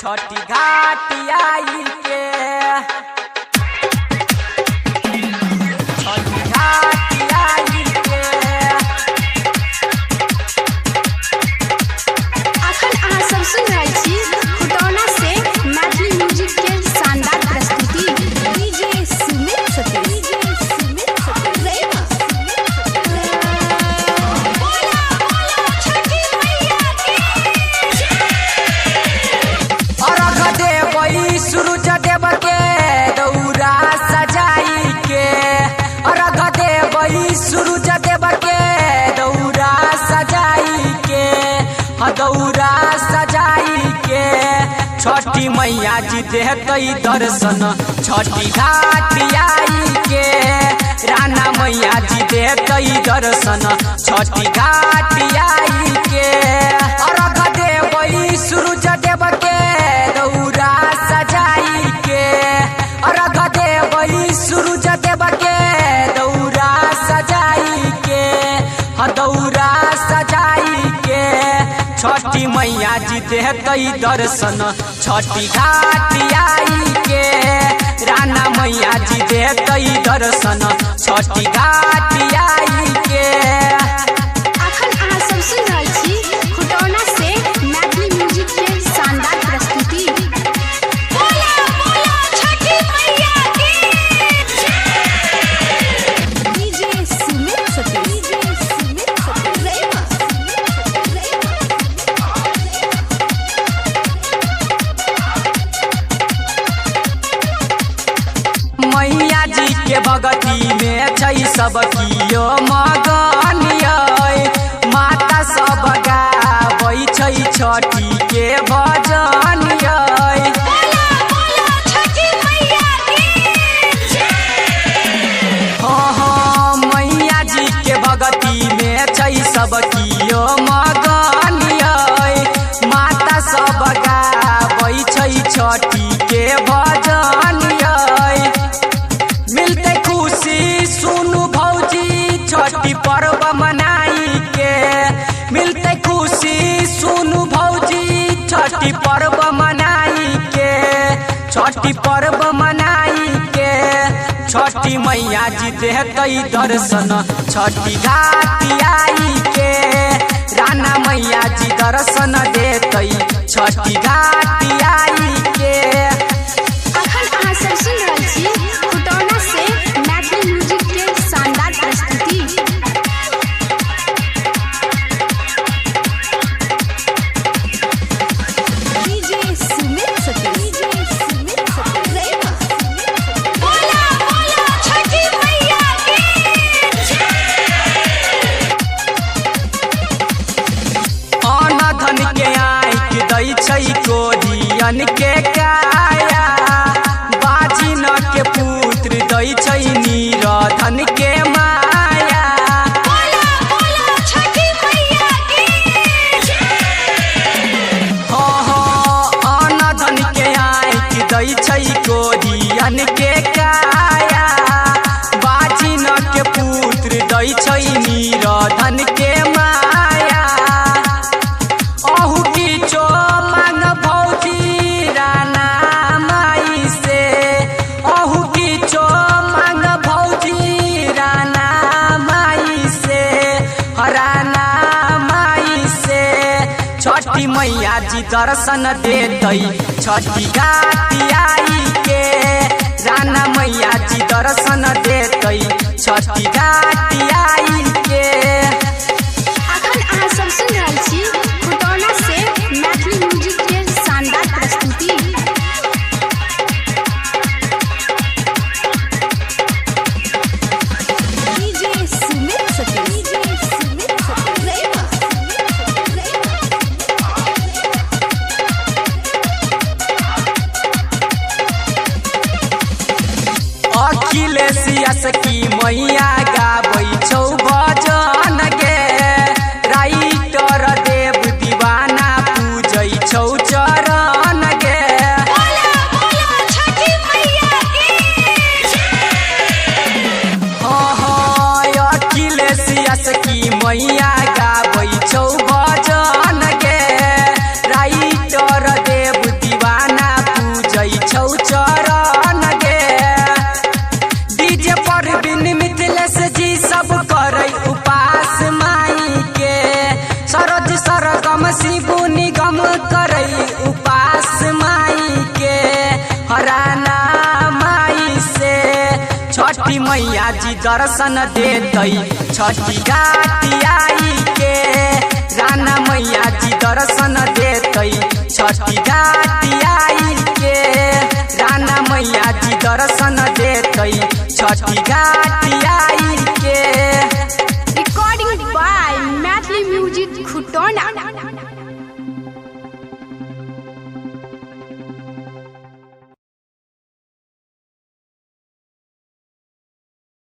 छठी घाट आई के छठी घाट आई के। अखन अहाँ सब सुन रहल छी खुटौना से मैथिली म्यूजिक के शानदार प्रस्तुति डीजे सुमित सतीश। सूरज देव के दौरा सजाई के अर्घ देवई सूरज देव के दौरा सजाई के दौरा सजाई के छठी मैया जी देतई दर्शन छठी घाट आई के राना मैया जी देतई दर्शन छठी घाट आई के अर्घ देवई सूरज देव के दौरा सजाई के अर्घ देवई सूरज देव के दौरा सजाई के दौरा सजाई के छठी मैया जी देतई दर्शन छठी घाट आई के राना मैया जी देतई दर्शन छठी घाट आई के। अखन अहाँ सब सुन रहल छी खुटौना से मैथिली म्यूजिक के शानदार प्रस्तुति डीजे सुमित सतीश। मैया जी के भगती में छै सब कियो मगन यै माता सब गाबै छै छठी के भजन यै। हाँ मैया जी के भगती में छै सब कियो मगन यै माता सब गाबै छै छठी के भजन यै। मिलते खुशी सुनु भौजी छठी पर्व मनाई के मिलते खुशी सुनु भौजी छठी पर्व मनाई के छठी पर्व मनाई के छठी मैया जी देतई दर्शन छठी घाट आई के राना मैया जी दर्शन देतई छठी घाट आई के। अखन अहाँ सब सुन रहल छी खुटौना से मैथिली म्यूजिक के शानदार प्रस्तुति डीजे सुमित सतीश। अन्न धन के आँख दै छै कोरियन के काया बाजी न के पुत्र दै छै नीरधन के माया। अन्न धन के आँख दै छै कोरियन के काया बाजी न के पुत्र दै छै नीरधन के माया। अहू किछो मांग भौजी राना माई से अहू किछो मांग भौजी राना माई से राना माई से छठी मैया जी दर्शन देतई छठी घाट आई के राना मैया जी दर्शन देतई छठी घाट आई के। अखन अहाँ सब सुन रहल छी खुटौना से मैथिली म्यूजिक के शानदार प्रस्तुति डीजे सुमित सतीश। अखिलेश की मैया गाबै जी दर्शन देतई छठी घाटी आई के। राना मैया जी दर्शन देतई छठी घाटी आई के। राना मैया जी दर्शन देतई छठी घाटी आई